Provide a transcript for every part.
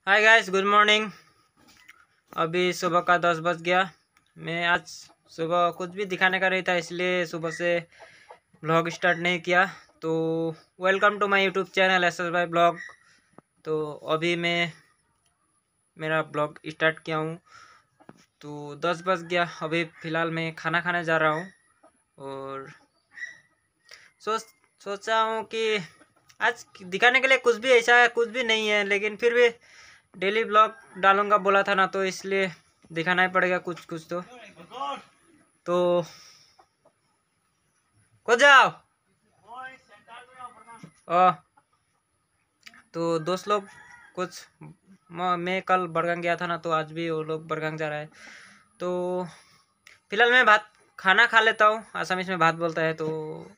Hi guys, good morning. अभी सुबह का 10 बज गया। मैं आज सुबह कुछ भी दिखाने का नहीं था, इसलिए सुबह से ब्लॉग स्टार्ट नहीं किया। तो welcome to my YouTube channel S S Bhai blog. तो अभी मैं मेरा ब्लॉग स्टार्ट किया हूँ। तो 10 बज गया। अभी फ़िलहाल मैं खाना खाने जा रहा हूँ और सोच सोचा हूँ कि आज दिखाने के लिए कुछ भी ऐसा कुछ भी नहीं है, लेकिन फिर भी डेली ब्लॉग डालूंगा बोला था ना, तो इसलिए दिखाना ही पड़ेगा कुछ कुछ। तो को जाओ। आ, तो दोस्त लोग कुछ मैं कल बड़गांव गया था ना, तो आज भी वो लोग बड़गांव जा रहा है। तो फिलहाल मैं भात खाना खा लेता हूँ। आसामीज में भात बोलता है, तो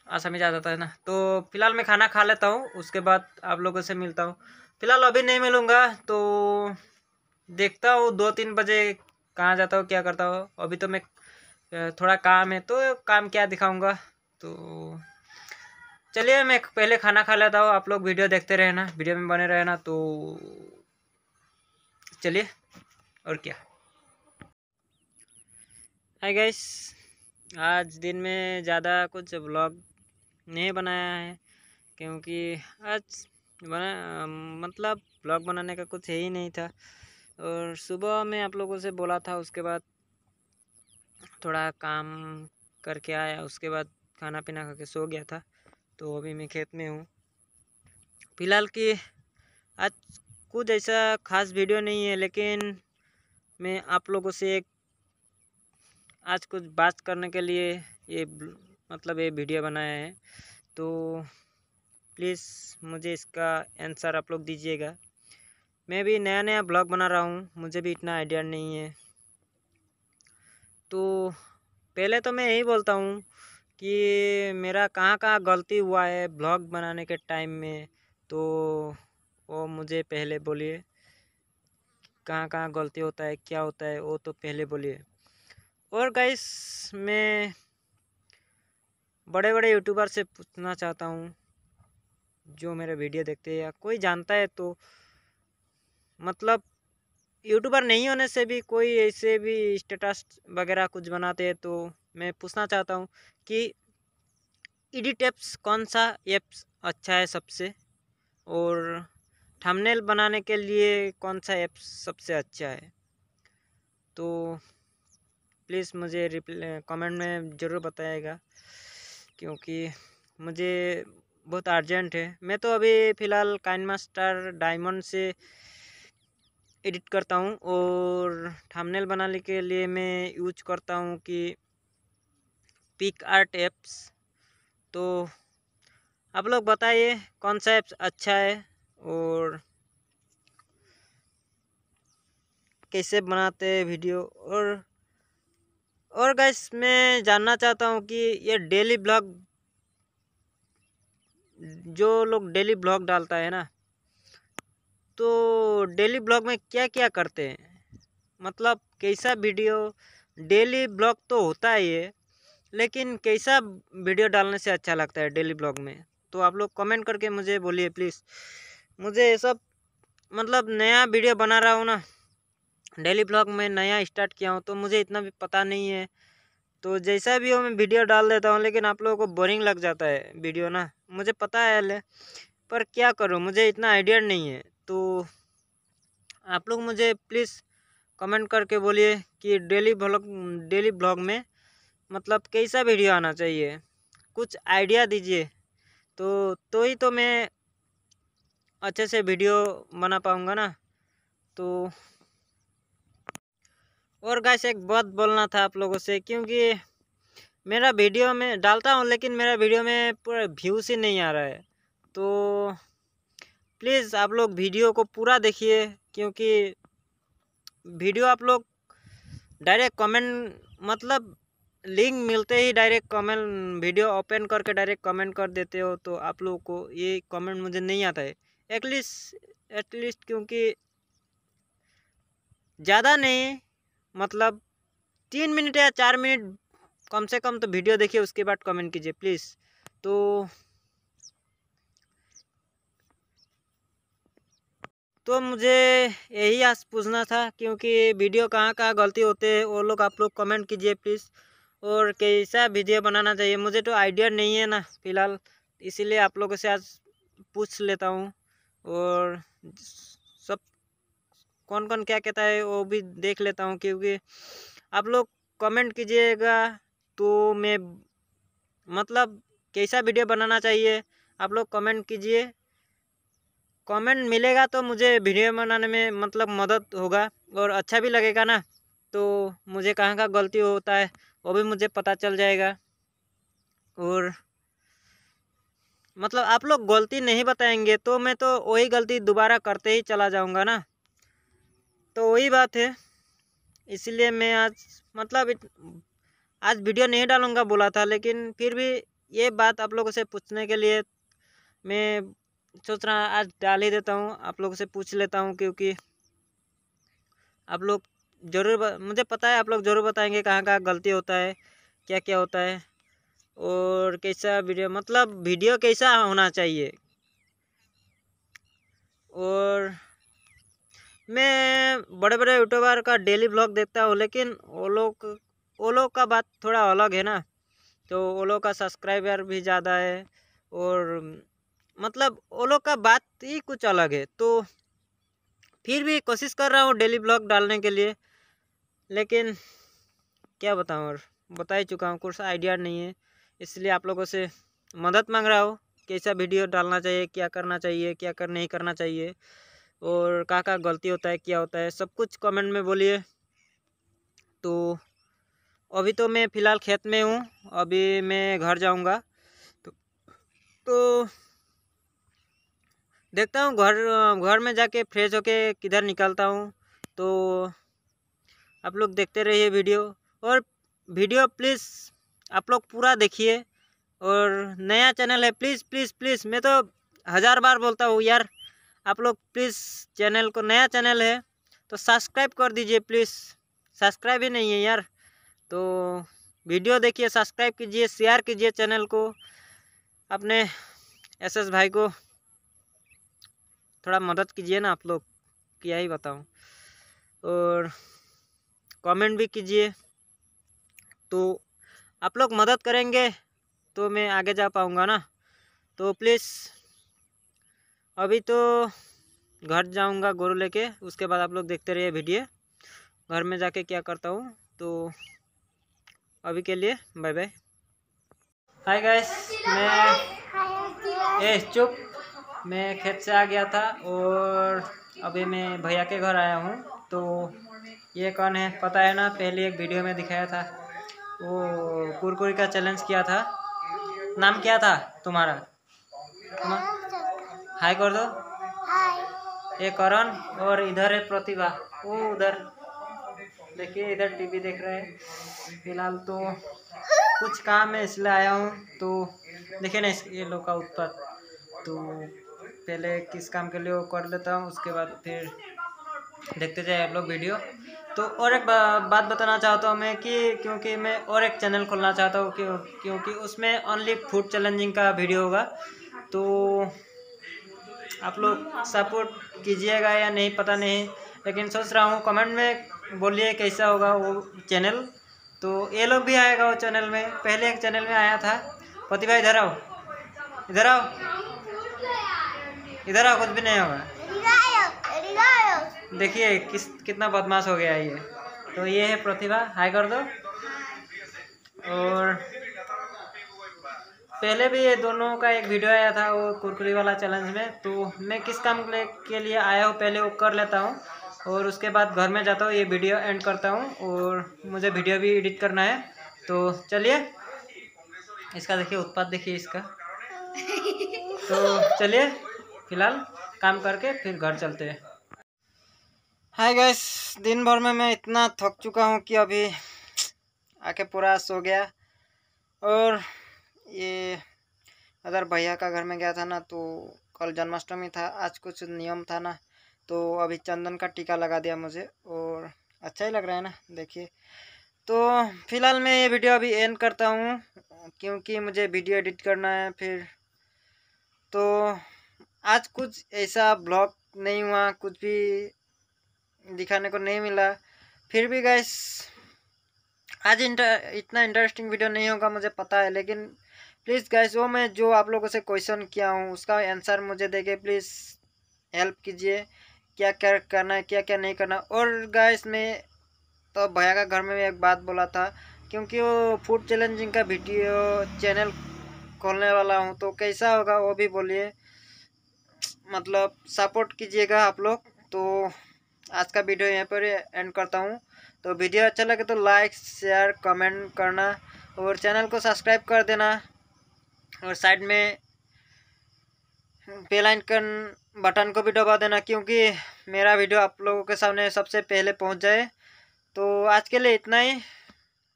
आसामी आ जाता है ना। तो फिलहाल मैं खाना खा लेता हूँ, उसके बाद आप लोगों से मिलता हूँ। फिलहाल अभी नहीं मिलूँगा, तो देखता हूँ 2-3 बजे कहाँ जाता हूँ, क्या करता हूँ। अभी तो मैं थोड़ा काम है, तो काम क्या दिखाऊंगा। तो चलिए मैं पहले खाना खा लेता हूँ, आप लोग वीडियो देखते रहना, वीडियो में बने रहना। तो चलिए, और क्या। हाय गाइस, आज दिन में ज़्यादा कुछ व्लॉग नहीं बनाया है, क्योंकि आज बना मतलब ब्लॉग बनाने का कुछ है ही नहीं था। और सुबह में आप लोगों से बोला था, उसके बाद थोड़ा काम करके आया, उसके बाद खाना पीना खा के सो गया था। तो अभी मैं खेत में हूँ फिलहाल। कि आज कुछ ऐसा खास वीडियो नहीं है, लेकिन मैं आप लोगों से एक आज कुछ बात करने के लिए ये वीडियो बनाया है। तो प्लीज़ मुझे इसका आंसर आप लोग दीजिएगा। मैं भी नया नया ब्लॉग बना रहा हूँ, मुझे भी इतना आइडिया नहीं है। तो पहले तो मैं यही बोलता हूँ कि मेरा कहाँ कहाँ गलती हुआ है ब्लॉग बनाने के टाइम में। तो वो मुझे पहले बोलिए, कहाँ कहाँ गलती होता है, क्या होता है, वो तो पहले बोलिए। और गाइस, मैं बड़े बड़े यूट्यूबर से पूछना चाहता हूँ, जो मेरे वीडियो देखते हैं या कोई जानता है, तो मतलब यूट्यूबर नहीं होने से भी कोई ऐसे भी स्टेटस वगैरह कुछ बनाते हैं, तो मैं पूछना चाहता हूँ कि एडिट एप्स कौन सा एप्स अच्छा है सबसे, और थंबनेल बनाने के लिए कौन सा एप्स सबसे अच्छा है। तो प्लीज़ मुझे कमेंट में ज़रूर बताइएगा, क्योंकि मुझे बहुत अर्जेंट है। मैं तो अभी फ़िलहाल काइनमास्टर डायमंड से एडिट करता हूँ, और थंबनेल बनाने के लिए मैं यूज करता हूँ कि पिक आर्ट एप्स। तो आप लोग बताइए कौन सा एप्स अच्छा है, और कैसे बनाते हैं वीडियो। और गाइस, मैं जानना चाहता हूँ कि ये डेली ब्लॉग, जो लोग डेली ब्लॉग डालता है ना, तो डेली ब्लॉग में क्या क्या करते हैं, मतलब कैसा वीडियो। डेली ब्लॉग तो होता ही है, लेकिन कैसा वीडियो डालने से अच्छा लगता है डेली ब्लॉग में। तो आप लोग कमेंट करके मुझे बोलिए प्लीज़। मुझे ये सब नया वीडियो बना रहा हूँ ना, डेली ब्लॉग में नया स्टार्ट किया हूँ, तो मुझे इतना भी पता नहीं है। तो जैसा भी हो मैं वीडियो डाल देता हूँ, लेकिन आप लोगों को बोरिंग लग जाता है वीडियो ना, मुझे पता है ले, पर क्या करूँ, मुझे इतना आइडिया नहीं है। तो आप लोग मुझे प्लीज़ कमेंट करके बोलिए कि डेली ब्लॉग में कैसा वीडियो आना चाहिए, कुछ आइडिया दीजिए। तो ही तो मैं अच्छे से वीडियो बना पाऊँगा ना। तो और गाइस, एक बात बोलना था आप लोगों से, क्योंकि मेरा वीडियो में डालता हूँ, लेकिन मेरा वीडियो में पूरा व्यूज़ ही नहीं आ रहा है। तो प्लीज़ आप लोग वीडियो को पूरा देखिए, क्योंकि वीडियो आप लोग डायरेक्ट कमेंट लिंक मिलते ही डायरेक्ट कमेंट, वीडियो ओपन करके डायरेक्ट कमेंट कर देते हो, तो आप लोगों को ये कमेंट मुझे नहीं आता है। एटलीस्ट क्योंकि ज़्यादा नहीं, मतलब 3 मिनट या 4 मिनट कम से कम तो वीडियो देखिए, उसके बाद कमेंट कीजिए प्लीज़। तो तो मुझे यही आज पूछना था, क्योंकि वीडियो कहाँ कहाँ गलती होते हैं वो लोग आप लोग कमेंट कीजिए प्लीज़। और कैसा वीडियो बनाना चाहिए, मुझे तो आइडिया नहीं है ना फ़िलहाल, इसीलिए आप लोगों से आज पूछ लेता हूँ। और सब कौन कौन क्या कहता है वो भी देख लेता हूँ, क्योंकि आप लोग कमेंट कीजिएगा तो मैं मतलब कैसा वीडियो बनाना चाहिए आप लोग कमेंट कीजिए। कमेंट मिलेगा तो मुझे वीडियो बनाने में मतलब मदद होगा और अच्छा भी लगेगा ना, तो मुझे कहाँ का गलती होता है वो भी मुझे पता चल जाएगा। और मतलब आप लोग गलती नहीं बताएंगे तो मैं तो वही गलती दोबारा करते ही चला जाऊंगा ना, तो वही बात है। इसलिए मैं आज मतलब आज वीडियो नहीं डालूंगा बोला था, लेकिन फिर भी ये बात आप लोगों से पूछने के लिए मैं सोच रहा आज डाल ही देता हूँ, आप लोगों से पूछ लेता हूँ, क्योंकि आप लोग ज़रूर मुझे पता है आप लोग ज़रूर बताएंगे कहाँ कहाँ गलती होता है, क्या क्या होता है, और कैसा वीडियो मतलब वीडियो कैसा होना चाहिए। और मैं बड़े बड़े यूट्यूबर का डेली व्लॉग देखता हूँ, लेकिन वो लोग का बात थोड़ा अलग है ना, तो वो लोग का सब्सक्राइबर भी ज़्यादा है और मतलब वो लोग का बात ही कुछ अलग है। तो फिर भी कोशिश कर रहा हूँ डेली व्लॉग डालने के लिए, लेकिन क्या बताऊँ, और बता ही चुका हूँ कुछ आइडिया नहीं है, इसलिए आप लोगों से मदद मांग रहा हूँ कैसा वीडियो डालना चाहिए, क्या करना चाहिए, क्या कर नहीं करना चाहिए, और कहाँ गलती होता है, क्या होता है, सब कुछ कमेंट में बोलिए। तो अभी तो मैं फ़िलहाल खेत में हूँ, अभी मैं घर जाऊँगा, तो देखता हूँ घर में जाके फ्रेश होके किधर निकलता हूँ। तो आप लोग देखते रहिए वीडियो, और वीडियो प्लीज़ आप लोग पूरा देखिए। और नया चैनल है, प्लीज़ प्लीज़ प्लीज़, मैं तो 1000 बार बोलता हूँ यार, आप लोग प्लीज़ चैनल को, नया चैनल है तो सब्सक्राइब कर दीजिए प्लीज़, सब्सक्राइब ही नहीं है यार। तो वीडियो देखिए, सब्सक्राइब कीजिए, शेयर कीजिए चैनल को, अपने एसएस भाई को थोड़ा मदद कीजिए ना आप लोग, क्या ही बताऊँ। और कमेंट भी कीजिए, तो आप लोग मदद करेंगे तो मैं आगे जा पाऊँगा ना। तो प्लीज़ अभी तो घर जाऊँगा गोरू लेके, उसके बाद आप लोग देखते रहिए वीडियो, घर में जाके क्या करता हूँ। तो अभी के लिए बाय बाय। हाय गाइस, चुप, मैं खेत से आ गया था और अभी मैं भैया के घर आया हूँ। तो ये कौन है पता है ना, पहले एक वीडियो में दिखाया था, वो कुरकुरी का चैलेंज किया था। नाम क्या था तुम्हारा? हाय कर दो। ये करण, और इधर है प्रतिभा, वो उधर देखिए, इधर टीवी देख रहे हैं। फिलहाल तो कुछ काम है इसलिए आया हूँ। तो देखिए ना ये लोग का उत्पात, तो पहले किस काम के लिए वो कर लेता हूँ, उसके बाद फिर देखते जाए आप लोग वीडियो। तो और एक बात बताना चाहता हूँ मैं कि क्योंकि मैं और एक चैनल खोलना चाहता हूँ, क्योंकि उसमें ओनली फूड चैलेंजिंग का वीडियो होगा। तो आप लोग सपोर्ट कीजिएगा या नहीं पता नहीं, लेकिन सोच रहा हूँ, कमेंट में बोलिए कैसा होगा वो चैनल। तो ये लोग भी आएगा वो चैनल में, पहले एक चैनल में आया था। प्रतिभा इधर आओ, इधर आओ, इधर आओ, कुछ भी नहीं होगा। देखिए कितना बदमाश हो गया है ये। तो ये है प्रतिभा, हाय कर दो। और पहले भी ये दोनों का एक वीडियो आया था वो कुरकुरी वाला चैलेंज में। तो मैं किस काम के लिए आया हूँ पहले वो कर लेता हूँ, और उसके बाद घर में जाता हूँ, ये वीडियो एंड करता हूँ, और मुझे वीडियो भी एडिट करना है। तो चलिए, इसका देखिए उत्पात, देखिए इसका। तो चलिए फिलहाल काम करके फिर घर चलते हैं। हाय गाइस, दिन भर में मैं इतना थक चुका हूँ कि अभी आके पूरा सो गया। और ये अगर भैया का घर में गया था ना, तो कल जन्माष्टमी था, आज कुछ नियम था ना, तो अभी चंदन का टीका लगा दिया मुझे, और अच्छा ही लग रहा है ना, देखिए। तो फिलहाल मैं ये वीडियो अभी एंड करता हूँ, क्योंकि मुझे वीडियो एडिट करना है फिर। तो आज कुछ ऐसा ब्लॉग नहीं हुआ, कुछ भी दिखाने को नहीं मिला। फिर भी गाइस आज इतना इंटरेस्टिंग वीडियो नहीं होगा मुझे पता है, लेकिन प्लीज़ गाइस वो मैं जो आप लोगों से क्वेश्चन किया हूँ उसका आंसर मुझे देके प्लीज़ हेल्प कीजिए, क्या क्या करना है क्या क्या नहीं करना। और गाइस मैं तो भैया का घर में एक बात बोला था, क्योंकि वो फूड चैलेंजिंग का वीडियो चैनल खोलने वाला हूँ, तो कैसा होगा वो भी बोलिए, मतलब सपोर्ट कीजिएगा आप लोग। तो आज का वीडियो यहाँ पर एंड करता हूँ। तो वीडियो अच्छा लगे तो लाइक शेयर कमेंट करना और चैनल को सब्सक्राइब कर देना, और साइड में बेल आइकन बटन को भी दबा देना, क्योंकि मेरा वीडियो आप लोगों के सामने सबसे पहले पहुंच जाए। तो आज के लिए इतना ही।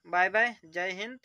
बाय बाय, जय हिंद।